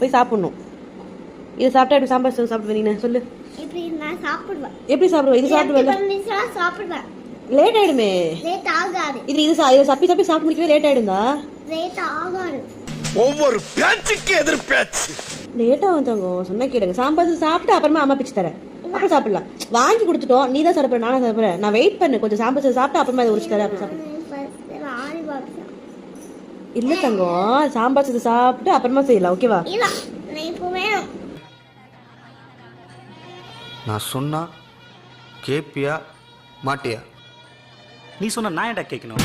போய் சாப்பிடணும். இது சாப்பிட்டா எப்படி சாம்பார் சாதம் சாப்பிடுவீங்க சொல்லு. இப்படி நான் சாப்பிடுவேன். எப்படி சாப்பிடுவேன்? இது சாப்பிடுவேன். சாப்பிடுவேன். லேட் ஆயிடுமே. லேட் ஆகாது. இது சப்பி சப்பி சாப்பிட்டு முடிக்கவே லேட் ஆயிடுதா? லேட் ஆகாது. ஒவ்வொரு பேச்சுக்கு எதிர் பேச்சு. லேட்டா வந்தாங்க சொன்னா கேளுங்க. சாம்பார் சாப்பிட்டு அப்புறமா அம்மா பிச்சு தரேன். அப்புறம் சாப்பிடலாம். வாங்கி கொடுத்துட்டோம். நீ தான் சாப்பிடுற, நானும் சாப்பிடுறேன். நான் வெயிட் பண்ணு, கொஞ்சம் சாம்பார் சாப்பிட்டு அப்புறமா இதை உரிச்சு தரேன். அப்புறம் சாப்பிடு. இல்ல தங்கம், சாம்பார் சாப்பிட்டு அப்புறமா செய்யலாம். ஓகேவா? இல்ல நான் இப்பவே நான் சொன்னா கேப்பியா மாட்டியா? நீ சொன்ன நான் ஏன்டா கேட்கணும்?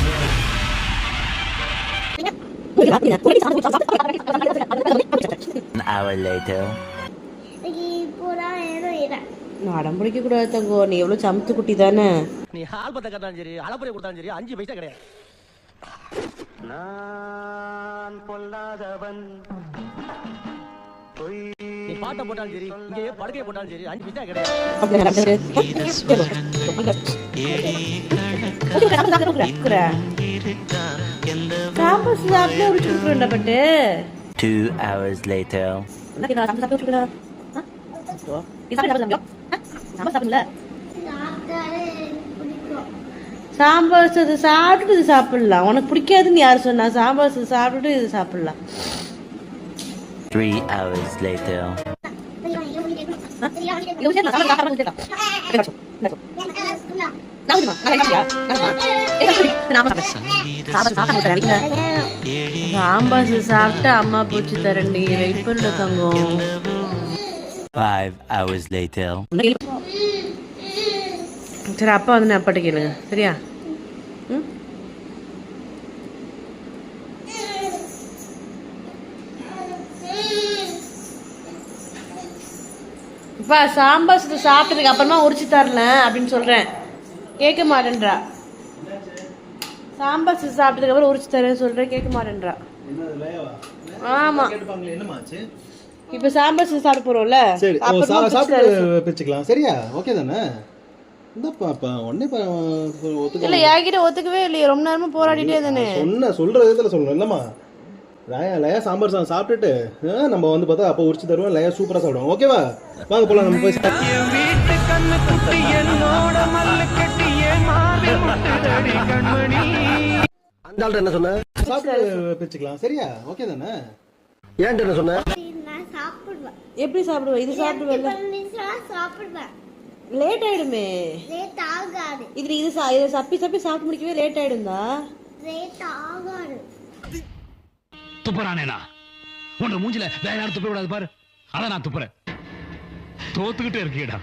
அடம் பிடிக்க கூடாது தங்கோ. நீ எவ்வளவு சமத்து குட்டி தானே. நீ ஆல்பத்தை கட்டாலும் சரி, அளப்பறை கொடுத்தாலும் சரி, 5 பைசா கிடையாது. நான் பொல்லாதவன். நீ பாட்டை போட்டாலும் சரி, இங்கே படுக்கையை போட்டாலும் சரி, 5 பைசா கிடையாது. சாப்பிட்டு உரிச்சு கொடுக்குறேன்டா பட்டு. 2 hours later. சாம்பார் சாதம் சாப்பிட்டு இது சாப்பிடலாம். உனக்கு பிடிக்காதுன்னு யாரு சொன்னா? சாம்பார் சாதம் சாப்பிட்டுட்டு இது சாப்பிடலாம். 3 hours later. சாம்பார் சாப்பிட்டு அம்மா பூச்சி தரண்டி. வெயிட் பண்ண தங்கம். 5 hours later. சரி, அப்பா வந்து நான் அப்பாட்ட கேளுங்க. சரியா? இப்பா சாம்பார் சாப்பிட்டதுக்கு அப்புறமா உரிச்சு தரல அப்படின்னு சொல்றேன். கேட்க மாட்டேன்றா. சாம்பார் சாப்பிட்டதுக்கு அப்புறம் உரிச்சு தரேன்னு சொல்றேன். கேட்க மாட்டேன்றா. ஆமா, இப்ப சாம்பார் சாப்பிட போறோம்ல. சரி, சாப்பிட்டு பிரிச்சுக்கலாம். சரியா? ஓகே தானே? இல்ல யாகிட்ட ஒத்துக்கவே இல்லையே. ரொம்ப நேரமா போராடிட்டே தானே சொல்ற விதத்துல சொல்லணும். இல்லம்மா, லயா சாம்பார் சாதம் சாப்பிட்டுட்டு நம்ம வந்து பார்த்தா அப்போ உரிச்சு தருவோம். லயா சூப்பரா சாப்பிடுவோம். ஓகேவா? வாங்க போலாம். நம்ம போய் அந்த என்ன சொன்ன? சாப்பிட்டு பிரிச்சுக்கலாம். சரியா? ஓகே தானே? ஏன்ட்டு என்ன சொன்ன? நான் சாப்பிடுவேன். எப்படி சாப்பிடுவேன்? இது சாப்பிடுவேன். சாப்பிடுவேன். லேட் ஆயிடுமே. லேட் ஆகாது. இது சப்பி சப்பி சாப்பிட்டு முடிக்கவே லேட் ஆயிடுந்தா? லேட் ஆகாது. துப்புறானேனா உன்னோட மூஞ்சில வேற யாரும் துப்ப விடாது பாரு. அதான் நான் துப்புறேன். தோத்துக்கிட்டே இருக்கீடா.